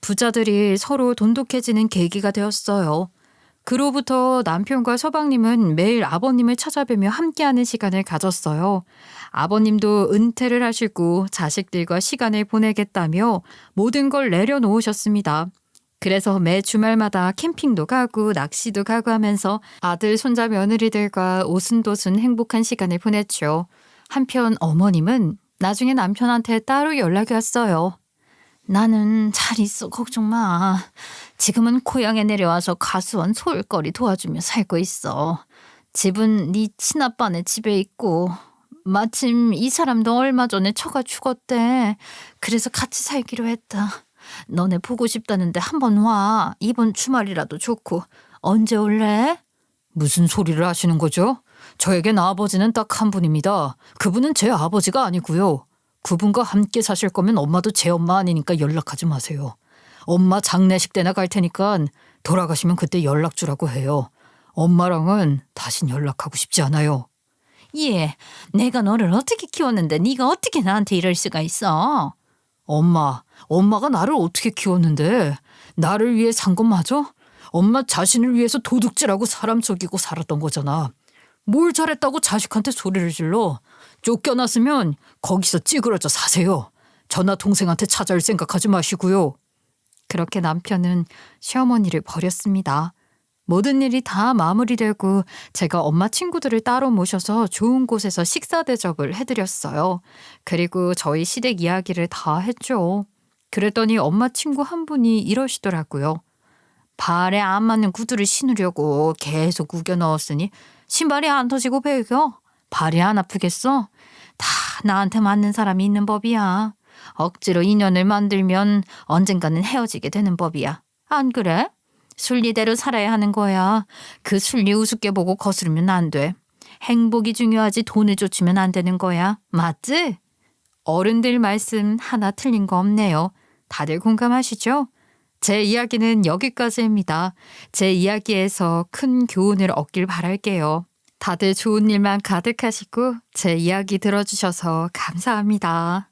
부자들이 서로 돈독해지는 계기가 되었어요. 그로부터 남편과 서방님은 매일 아버님을 찾아뵈며 함께하는 시간을 가졌어요. 아버님도 은퇴를 하시고 자식들과 시간을 보내겠다며 모든 걸 내려놓으셨습니다. 그래서 매 주말마다 캠핑도 가고 낚시도 가고 하면서 아들, 손자, 며느리들과 오순도순 행복한 시간을 보냈죠. 한편 어머님은 나중에 남편한테 따로 연락이 왔어요. 나는 잘 있어. 걱정 마. 지금은 고향에 내려와서 가수원 소일거리 도와주며 살고 있어. 집은 네 친아빠네 집에 있고 마침 이 사람도 얼마 전에 처가 죽었대. 그래서 같이 살기로 했다. 너네 보고 싶다는데 한번 와. 이번 주말이라도 좋고. 언제 올래? 무슨 소리를 하시는 거죠? 저에겐 아버지는 딱 한 분입니다. 그분은 제 아버지가 아니고요. 그분과 함께 사실 거면 엄마도 제 엄마 아니니까 연락하지 마세요. 엄마 장례식 때나 갈 테니까 돌아가시면 그때 연락 주라고 해요. 엄마랑은 다신 연락하고 싶지 않아요. 예, 내가 너를 어떻게 키웠는데 네가 어떻게 나한테 이럴 수가 있어? 엄마가 나를 어떻게 키웠는데 나를 위해 산 건 맞아? 엄마 자신을 위해서 도둑질하고 사람 속이고 살았던 거잖아. 뭘 잘했다고 자식한테 소리를 질러. 쫓겨났으면 거기서 찌그러져 사세요. 저나 동생한테 찾아올 생각하지 마시고요. 그렇게 남편은 시어머니를 버렸습니다. 모든 일이 다 마무리되고 제가 엄마 친구들을 따로 모셔서 좋은 곳에서 식사 대접을 해드렸어요. 그리고 저희 시댁 이야기를 다 했죠. 그랬더니 엄마 친구 한 분이 이러시더라고요. 발에 안 맞는 구두를 신으려고 계속 우겨 넣었으니 신발이 안 터지고 배겨. 발이 안 아프겠어? 다 나한테 맞는 사람이 있는 법이야. 억지로 인연을 만들면 언젠가는 헤어지게 되는 법이야. 안 그래? 순리대로 살아야 하는 거야. 그 순리 우습게 보고 거스르면 안 돼. 행복이 중요하지 돈을 쫓으면 안 되는 거야. 맞지? 어른들 말씀 하나 틀린 거 없네요. 다들 공감하시죠? 제 이야기는 여기까지입니다. 제 이야기에서 큰 교훈을 얻길 바랄게요. 다들 좋은 일만 가득하시고 제 이야기 들어주셔서 감사합니다.